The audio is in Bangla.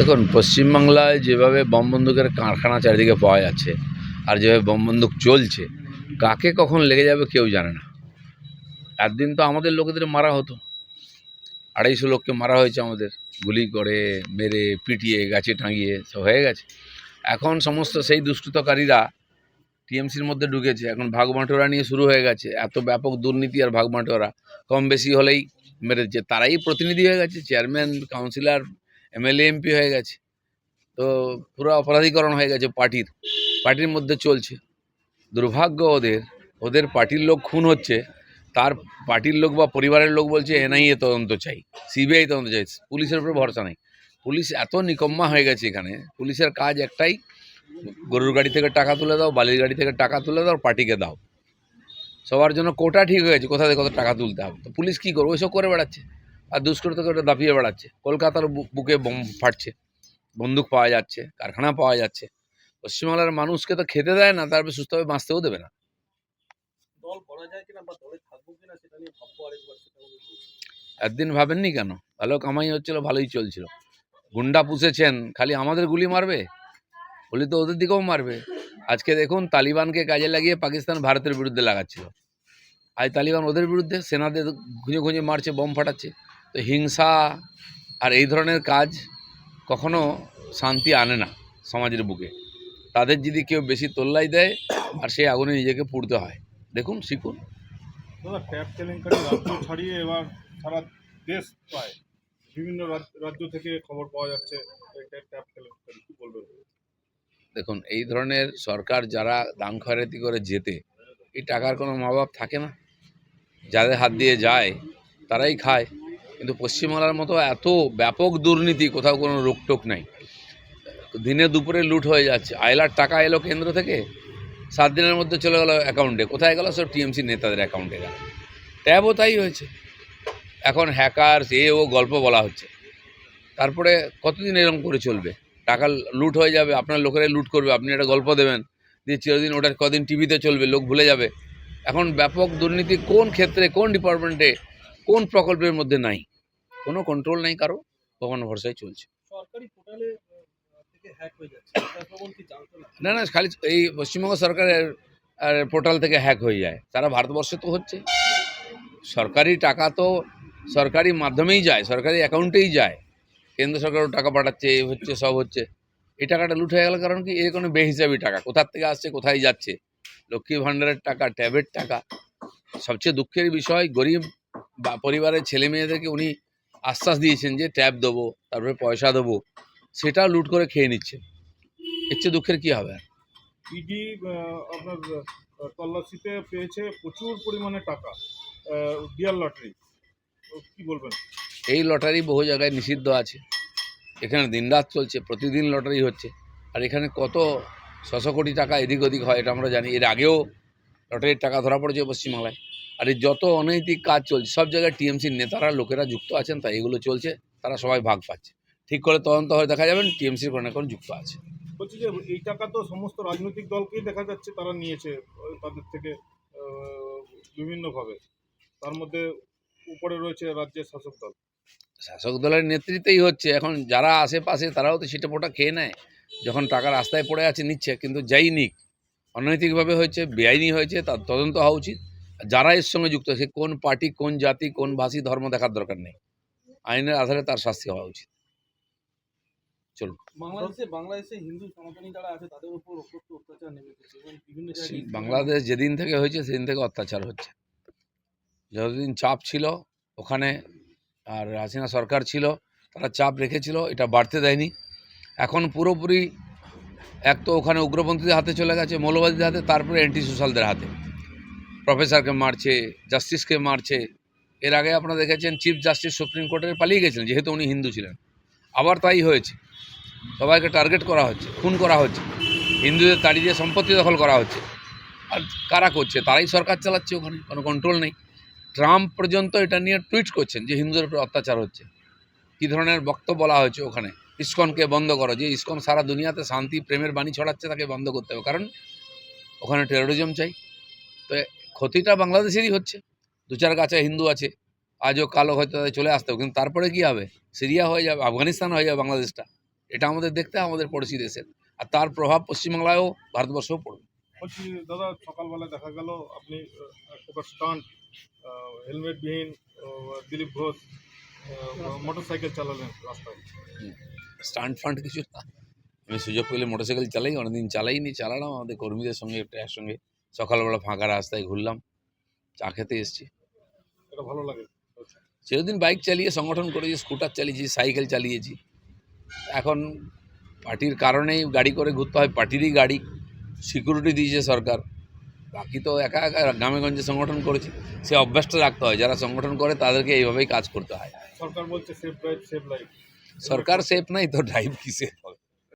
দেখুন, পশ্চিমবাংলায় যেভাবে বম বন্দুকের কারখানা চারিদিকে পাওয়া যাচ্ছে আর যেভাবে বম বন্দুক চলছে, কাকে কখন লেগে যাবে কেউ জানে না। একদিন তো আমাদের লোকেদের মারা হতো, 250 লোককে মারা হয়েছে আমাদের, গুলি করে, মেরে, পিটিয়ে, গাছে টাঙিয়ে সব হয়ে গেছে। এখন সমস্ত সেই দুষ্কৃতকারীরা টিএমসির মধ্যে ঢুকেছে। এখন ভাগবাঁটোয়ারা নিয়ে শুরু হয়ে গেছে। এত ব্যাপক দুর্নীতি আর ভাগবাঁটোয়ারা, কম বেশি হলেই মেরেছে। তারাই প্রতিনিধি হয়ে গেছে, চেয়ারম্যান, কাউন্সিলর, এমএলএ, এমপি হয়ে গেছে। তো পুরো অপরাধীকরণ হয়ে গেছে। পার্টির মধ্যে চলছে। দুর্ভাগ্য ওদের, ওদের পার্টির লোক খুন হচ্ছে, তার পার্টির লোক বা পরিবারের লোক বলছে এনআইএ তদন্ত চাই, সিবিআই তদন্ত চাই। পুলিশের উপরে ভরসা নেই। পুলিশ এত নিকম্মা হয়ে গেছে। এখানে পুলিশের কাজ একটাই, গরুর গাড়ি থেকে টাকা তুলে দাও, বালির গাড়ি থেকে টাকা তুলে দাও, পার্টিকে দাও। সবার জন্য কোটা ঠিক হয়ে গেছে, কোথা থেকে কত টাকা তুলতে হবে। তো পুলিশ কী করবে? ওইসব করে বেড়াচ্ছে আর দুষ্কৃতকে ওটা দাপিয়ে বেড়াচ্ছে। কলকাতার বুকে বোম ফাটছে, বন্দুক পাওয়া যাচ্ছে, কারখানা পাওয়া যাচ্ছে। পশ্চিমবাংলার মানুষকে তো খেতে দেয় না, তারপরে সুস্থভাবে বাঁচতেও দেবে না। একদিন ভাবেননি কেন? ভালো কামাই হচ্ছিল, ভালোই চলছিল। গুন্ডা পুষেছেন, খালি আমাদের গুলি মারবে? গুলি তো ওদের দিকেও মারবে। আজকে দেখুন, তালিবানকে কাজে লাগিয়ে পাকিস্তান ভারতের বিরুদ্ধে লাগাচ্ছিল। আজ তালিবান ওদের বিরুদ্ধে, সেনাদের খুঁজে খুঁজে মারছে, বম ফাটাচ্ছে। তো হিংসা আর এই ধরনের কাজ কখনো শান্তি আনে না সমাজের বুকে। তাদের যদি কেউ বেশি তোল্লাই দেয় আর সেই আগুনে নিজেকে পুড়তে হয়। দেখুন, শিখুন। ট্যাপ কেলেঙ্কারি রাজ্য ছাড়িয়ে এবার সারা দেশ প্রায় বিভিন্ন রাজ্য থেকে খবর পাওয়া যাচ্ছে ট্যাপ কেলেঙ্কারি, কি বলবেন? দেখুন, এই ধরনের সরকার যারা দান খয়রাতি করে জেতে, এই টাকার কোনো মা বাপ থাকে না। যাদের হাত দিয়ে যায় তারাই খায়। কিন্তু পশ্চিমবাংলার মতো এত ব্যাপক দুর্নীতি, কোথাও কোনো রোকটোক নাই। দিনে দুপুরে লুট হয়ে যাচ্ছে। আয়লার টাকা এলো কেন্দ্র থেকে, 7 দিনের মধ্যে চলে গেল অ্যাকাউন্টে। কোথায় গেল? সব টিএমসি নেতাদের অ্যাকাউন্টে গেল। ট্যাবও তাই হয়েছে। এখন হ্যাকার ও গল্প বলা হচ্ছে। তারপরে কতদিন এরকম করে চলবে? টাকা লুট হয়ে যাবে, আপনার লোকেরাই লুট করবে, আপনি একটা গল্প দেবেন, দিয়ে চিরদিন ওটা কদিন টিভিতে চলবে, লোক ভুলে যাবে। এখন ব্যাপক দুর্নীতি কোন ক্ষেত্রে, কোন ডিপার্টমেন্টে, কোন প্রকল্পের মধ্যে নাই? কোনো কন্ট্রোল নাই কারো, ভগবান ভরসায় চলছে। সরকারি পোর্টালে থেকে হ্যাক হয়ে যাচ্ছে, না না, খালি এই পশ্চিমবঙ্গ সরকারের পোর্টাল থেকে হ্যাক হয়ে যায়, সারা ভারতবর্ষে তো হচ্ছে। সরকারি টাকা তো সরকারি মাধ্যমেই যায়, সরকারি অ্যাকাউন্টেই যায়। কেন্দ্র সরকারও টাকা পাঠাচ্ছে, এই হচ্ছে, সব হচ্ছে। এই টাকাটা লুট হয়ে গেল কারণ কি? এর কোনো বেহিসাবি টাকা কোথার থেকে আসছে, কোথায় যাচ্ছে। লক্ষ্মী ভাণ্ডারের টাকা, ট্যাবের টাকা। সবচেয়ে দুঃখের বিষয়, গরিব বা পরিবারের ছেলে মেয়েদেরকে উনি আশ্বাস দিয়েছেন যে ট্যাব দেবো, তারপরে পয়সা দেবো, সেটাও লুট করে খেয়ে নিচ্ছে। এর চেয়ে দুঃখের কী হবে? ইডি আপনার তল্লাশিতে পেয়েছে প্রচুর পরিমাণে টাকা, ডিয়ার লটারি, কি বলবেন? এই লটারি বহু জায়গায় নিষিদ্ধ আছে। এখানে দিনরাত চলছে, প্রতিদিন লটারি হচ্ছে। আর এখানে কত 600 কোটি টাকা এদিক ওদিক হয়, এটা আমরা জানি। এর আগেও লটারির টাকা ধরা পড়েছে পশ্চিমবাংলায়। আর এই যত অনৈতিক কাজ চলছে, সব জায়গায় টিএমসির নেতারা, লোকেরা যুক্ত আছেন, তাই এগুলো চলছে। তারা সবাই ভাগ পাচ্ছে। ঠিক করে তদন্ত হয়ে দেখা যাবেন টিএমসির কোনো না কোনো যুক্ত আছে। বলছি যে এই টাকা তো সমস্ত রাজনৈতিক দলকেই দেখা যাচ্ছে তারা নিয়েছে, তাদের থেকে বিভিন্নভাবে। তার মধ্যে উপরে রয়েছে রাজ্যের শাসক দল। শাসক দলের নেতৃত্বেই হচ্ছে। এখন যারা আশেপাশে তারাও তো ছিটে ফোটা খেয়ে নেয়। যখন টাকা রাস্তায় পড়ে আছে নিচ্ছে, কিন্তু যাই নিক, অনৈতিকভাবে হয়েছে, বেআইনি হয়েছে, তার তদন্ত হওয়া উচিত। যারা এর সঙ্গে যুক্ত, সে কোন পার্টি, কোন জাতি, কোন ভাষী, ধর্ম দেখার দরকার নেই। আইনের আধারে তার শাস্তি হওয়া উচিত। চলুন। বাংলাদেশে হিন্দু সনাতনী যারা আছে তাদের উপর অত্যাচার নেমেছে এবং বিভিন্ন জায়গায়। বাংলাদেশ যেদিন থেকে হয়েছে সেদিন থেকে অত্যাচার হচ্ছে। যতদিন চাপ ছিল ওখানে, আর হাসিনা সরকার ছিল, তারা চাপ রেখেছিল, এটা বাড়তে দেয়নি। এখন পুরোপুরি এক তো ওখানে উগ্রপন্থীদের হাতে চলে গেছে, মৌলবাদীদের হাতে, তারপরে অ্যান্টি সোশ্যালদের হাতে। প্রফেসরকে মারছে, জাস্টিসকে মারছে। এর আগে আপনারা দেখেছেন চিফ জাস্টিস সুপ্রিম কোর্টের পালিয়ে গেছিলেন, যেহেতু উনি হিন্দু ছিলেন। আবার তাই হয়েছে। সবাইকে টার্গেট করা হচ্ছে, খুন করা হচ্ছে, হিন্দুদের তাড়িয়ে দিয়ে সম্পত্তি দখল করা হচ্ছে। আর কারা করছে? তারাই সরকার চালাচ্ছে, ওখানে কোনো কন্ট্রোল নেই। ট্রাম্প পর্যন্ত এটা নিয়ে টুইট করছেন যে হিন্দুদের উপর অত্যাচার হচ্ছে। কী ধরনের বক্তব্য বলা হয়েছে ওখানে? ইসকনকে বন্ধ করো। যে ইসকন সারা দুনিয়াতে শান্তি প্রেমের বাণী ছড়াচ্ছে, তাকে বন্ধ করতে হবে, কারণ ওখানে টেরোরিজম চাই। তো ক্ষতিটা বাংলাদেশেরই হচ্ছে। 2-4 কাছে হিন্দু আছে, আজও কালো হয়তো তাদের চলে আসতেও, কিন্তু তারপরে কী হবে? সিরিয়া হয়ে যাবে, আফগানিস্তান হয়ে যাবে বাংলাদেশটা। এটা আমাদের দেখতে হবে আমাদের পড়োশি দেশের, আর তার প্রভাব পশ্চিমবাংলায়ও ভারতবর্ষেও পড়বে। বলছি দাদা, সকালবেলায় দেখা গেল আপনি এক প্রকার স্টান্ট, হেলমেটবিহীন দিলীপ ঘোষ মোটর সাইকেল চালালেন রাস্তায়। স্টান্ট ফান্ড কিছু না, আমি সুযোগ পেলে মোটরসাইকেল চালাই, অনেকদিন চালালাম আমাদের কর্মীদের সঙ্গে একসঙ্গে সকালবেলা ফাঁকা রাস্তায় ঘুরলাম, চা খেতে এসেছি। এটা ভালো লাগে। চিরদিন বাইক চালিয়ে সংগঠন করেছি, স্কুটার চালিয়েছি, সাইকেল চালিয়েছি। এখন পার্টির কারণেই গাড়ি করে ঘুরতে হয়, পার্টিরই গাড়ি, সিকিউরিটি দিয়েছে সরকার। বাকি তো একা একা গ্রামে গঞ্জে সংগঠন করেছি, সে অভ্যাসটা রাখতে হয়। যারা সংগঠন করে তাদেরকে এইভাবেই কাজ করতে হয়। সরকার বলছে সেফ ড্রাইভ সেভ লাইফ। সরকার সেফ নাই তো ড্রাইভ কিসে হবে?